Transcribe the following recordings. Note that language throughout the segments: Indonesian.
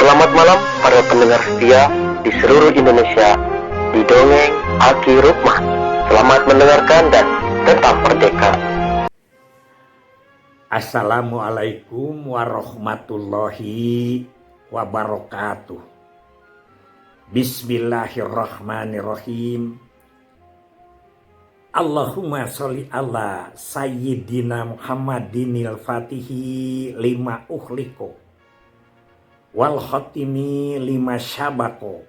Selamat malam para pendengar setia di seluruh Indonesia di Dongeng Aki Rukman. Selamat mendengarkan dan tetap merdeka. Assalamualaikum warahmatullahi wabarakatuh. Bismillahirrahmanirrahim. Allahumma sholli ala sayyidina Muhammadinil fatihi lima ukhliqo wal khatimi lima syabako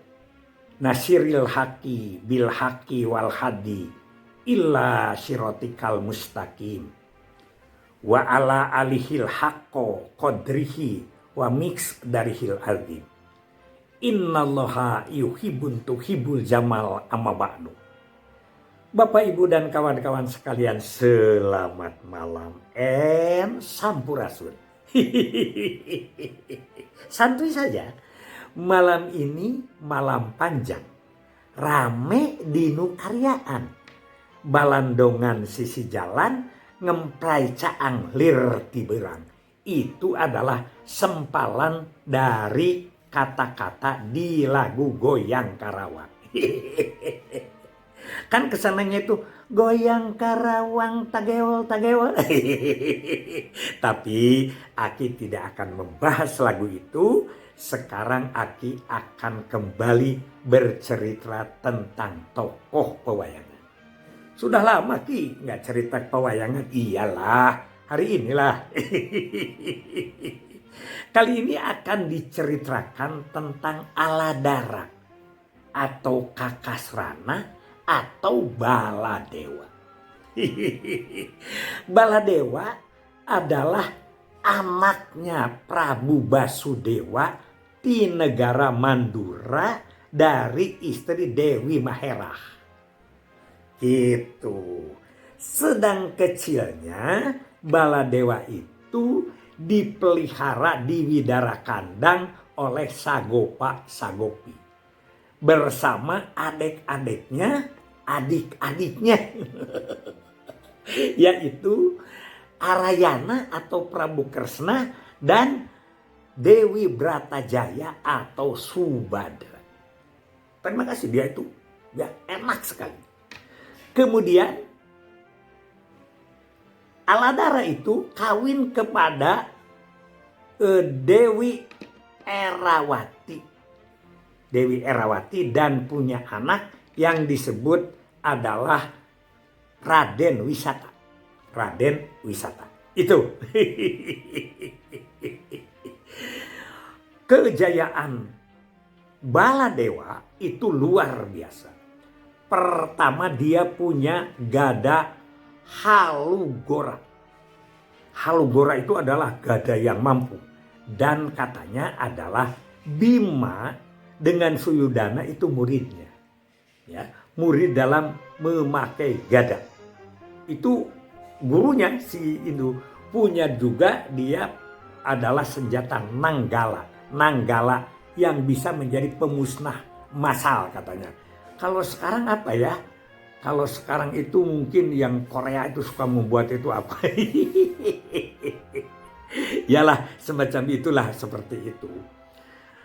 nasiril haqi bil haqi wal hadi illa siratikal mustaqim wa ala alihil haqqo qadrihi wa mix darihil azim. Innallaha yuhibbun tuhibul jamal amma ba'du. Bapak Ibu dan kawan-kawan sekalian, selamat malam and sampurasun. Santuy saja. Malam ini malam panjang, rame dinu karyaan, balandongan sisi jalan, ngemplai caang lir tiberang. Itu adalah sempalan dari kata-kata di lagu Goyang Karawang. Kan kesananya itu goyang Karawang tagewol. Tapi Aki tidak akan membahas lagu itu. Sekarang Aki akan kembali bercerita tentang tokoh pewayangan. Sudah lama Ki nggak cerita pewayangan. Iyalah, hari inilah. Kali ini akan diceritakan tentang Aladara atau Kakasrana atau Baladewa. Baladewa adalah anaknya Prabu Basudewa di negara Mandura dari istri Dewi Maherah. Gitu. Sedang kecilnya Baladewa itu dipelihara di Widara Kandang oleh Sagopa Sagopi bersama adik-adiknya, yaitu Arayana atau Prabu Kresna dan Dewi Bratajaya atau Subadra. Terima kasih, dia itu ya enak sekali. Kemudian Aladara itu kawin kepada Dewi Erawati dan punya anak yang disebut adalah Raden Wisata. Itu. Kejayaan Baladewa itu luar biasa. Pertama, dia punya gada Halugora. Halugora itu adalah gada yang mampu. Dan katanya adalah Bima dengan Suyudana itu muridnya. Ya, murid dalam memakai gada. Itu gurunya si Indu punya juga, dia adalah senjata Nanggala yang bisa menjadi pemusnah massal katanya. Kalau sekarang apa ya? Kalau sekarang itu mungkin yang Korea itu suka membuat itu apa? Yalah, semacam itulah, seperti itu.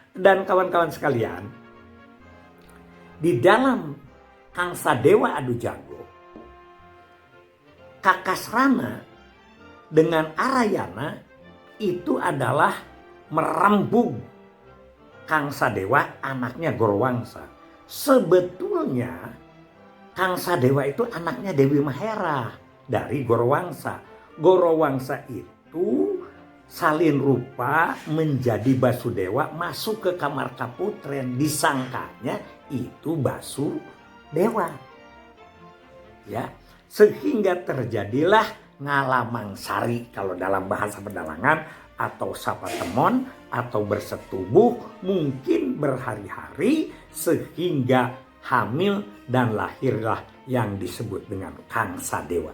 Dan kawan-kawan sekalian, di dalam Kangsadewa Adu Jago, Kakasrana dengan Arayana itu adalah merembug Kangsadewa anaknya Gorowangsa. Sebetulnya Kangsadewa itu anaknya Dewi Maherah dari Gorowangsa. Gorowangsa itu salin rupa menjadi Basudewa, masuk ke kamar Kaputren, disangkanya itu Basudewa. Ya, sehingga terjadilah ngalamang sari kalau dalam bahasa pedalangan, atau sapatemon atau bersetubuh mungkin berhari-hari sehingga hamil dan lahirlah yang disebut dengan Kangsadewa.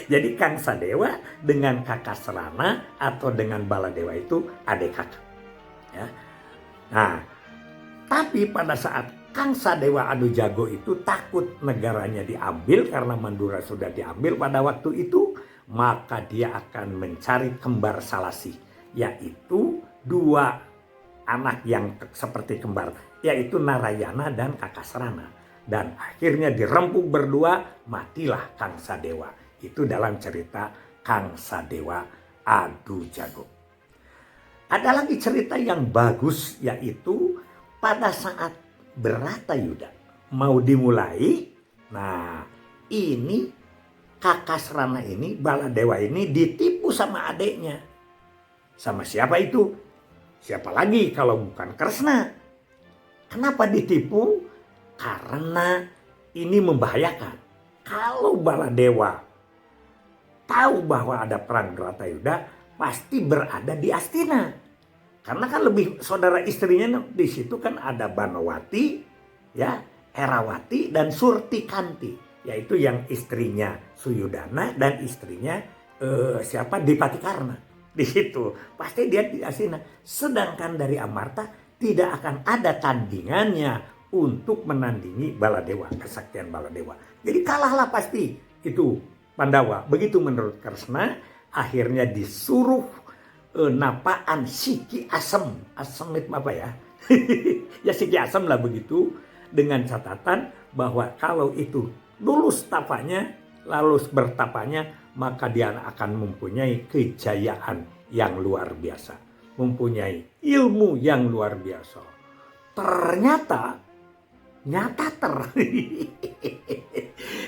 Jadi Kangsadewa dengan Kakasrana atau dengan Baladewa itu adik kakak. Ya. Nah, tapi pada saat Kangsadewa Adu Jago itu takut negaranya diambil karena Mandura sudah diambil pada waktu itu, maka dia akan mencari kembar Salasi, yaitu dua anak yang seperti kembar, yaitu Narayana dan Kakasrana. Dan akhirnya dirempuk berdua, matilah Kang Sadewa. Itu dalam cerita Kang Sadewa adu jago. Ada lagi cerita yang bagus, yaitu pada saat Bratayuda mau dimulai. Nah, ini Kakasrana ini, Baladewa ini ditipu sama adiknya. Sama siapa itu? Siapa lagi kalau bukan Kresna? Kenapa ditipu? Karena ini membahayakan. Kalau Baladewa tahu bahwa ada perang Bratayuda, pasti berada di Astina. Karena kan lebih saudara istrinya di situ kan ada Banowati, ya, Erawati dan Surtikanti, yaitu yang istrinya Suyudana dan istrinya siapa, Dipatikarna. Di situ pasti dia di Astina. Sedangkan dari Amarta tidak akan ada tandingannya untuk menandingi Baladewa, kesaktian Baladewa. Jadi kalahlah pasti itu Pandawa. Begitu menurut Kresna, akhirnya disuruh napaan Siki Asem. Asem itu apa ya? Ya Siki Asem lah begitu. Dengan catatan bahwa kalau itu lulus tapanya, lalu bertapanya, maka dia akan mempunyai kejayaan yang luar biasa. Mempunyai ilmu yang luar biasa. Ternyata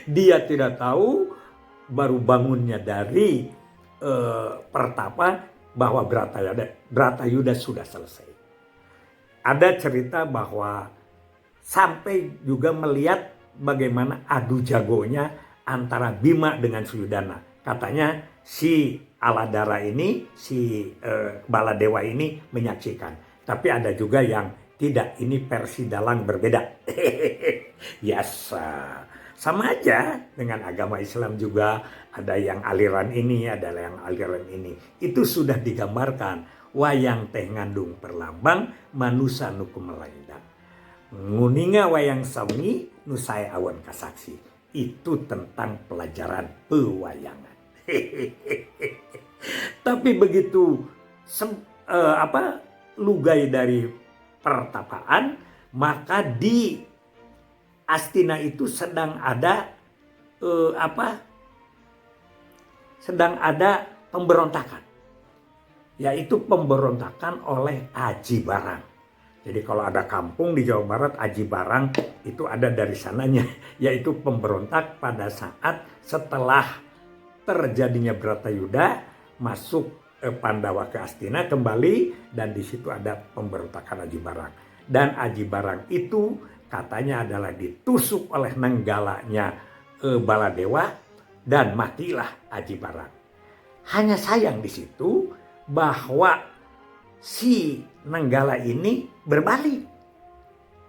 dia tidak tahu, baru bangunnya dari pertapa bahwa Bratayuda sudah selesai. Ada cerita bahwa sampai juga melihat bagaimana adu jagonya antara Bima dengan Suyudana. Katanya si Aladara ini, si Baladewa ini menyaksikan. Tapi ada juga yang tidak, ini versi dalang berbeda. Yes, sama aja dengan agama Islam juga. Ada yang aliran ini, ada yang aliran ini. Itu sudah digambarkan. Wayang teh ngandung perlambang, manusa nuku melaindak. Nguninga wayang sami, nusai awan kasaksi. Itu tentang pelajaran pewayangan. Tapi begitu lugai dari pertapaan, maka di Astina itu sedang ada pemberontakan, yaitu pemberontakan oleh Aji Barang. Jadi kalau ada kampung di Jawa Barat Aji Barang itu ada dari sananya, yaitu pemberontak pada saat setelah terjadinya Bratayuda, masuk Pandawa ke Astina kembali, dan di situ ada pemberontakan Aji Barang. Dan Aji Barang itu katanya adalah ditusuk oleh nenggalanya Baladewa dan matilah Aji Barang. Hanya sayang di situ bahwa si Nenggala ini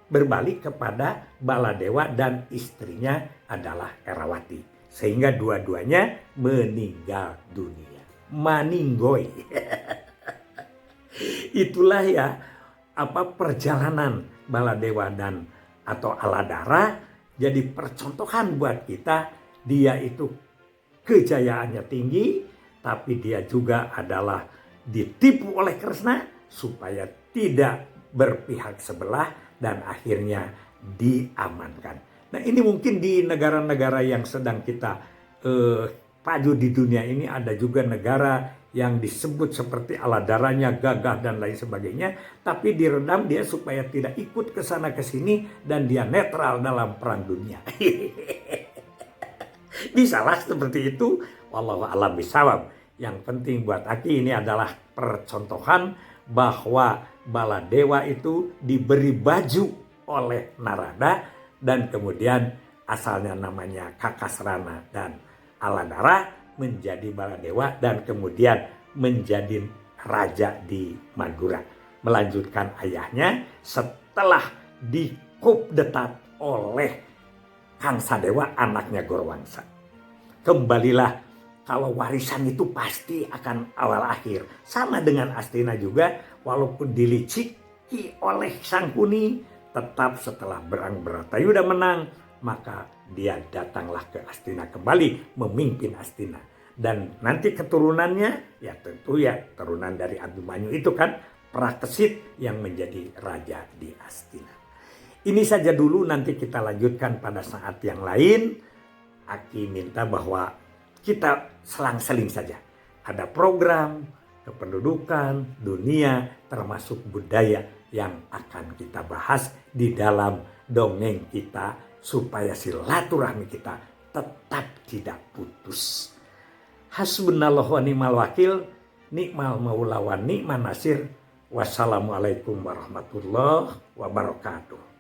berbalik kepada Baladewa dan istrinya adalah Erawati, sehingga dua-duanya meninggal dunia. Maninggoy. Itulah ya perjalanan Baladewa dan atau Aladara, jadi percontohan buat kita. Dia itu kejayaannya tinggi, tapi dia juga adalah ditipu oleh Kresna supaya tidak berpihak sebelah dan akhirnya diamankan. Nah, ini mungkin di negara-negara yang sedang kita maju di dunia ini, ada juga negara yang disebut seperti Aladaranya gagah dan lain sebagainya, tapi diredam dia supaya tidak ikut ke sana ke sini dan dia netral dalam perang dunia. Bisalah seperti itu. Wallahu a'lam bishawab. Yang penting buat Aki ini adalah percontohan bahwa Baladewa itu diberi baju oleh Narada dan kemudian asalnya namanya Kakasrana dan Aladara menjadi Baladewa dan kemudian menjadi raja di Madura. Melanjutkan ayahnya setelah dikupdetat oleh Kang Sadewa, anaknya Gorwangsa. Kembalilah, kalau warisan itu pasti akan awal akhir. Sama dengan Astina juga, walaupun diliciki oleh Sangkuni, tetap setelah Bratayuda menang, maka dia datanglah ke Astina kembali memimpin Astina. Dan nanti keturunannya ya tentu ya turunan dari Abimanyu itu kan Prakesit yang menjadi raja di Astina. Ini saja dulu, nanti kita lanjutkan pada saat yang lain. Aki minta bahwa kita selang-seling saja. Ada program, kependudukan, dunia, termasuk budaya yang akan kita bahas di dalam dongeng kita supaya silaturahmi kita tetap tidak putus. Hasbunallahu wa ni'mal wakil, ni'mal maula wa ni'man nasir. Wassalamualaikum warahmatullahi wabarakatuh.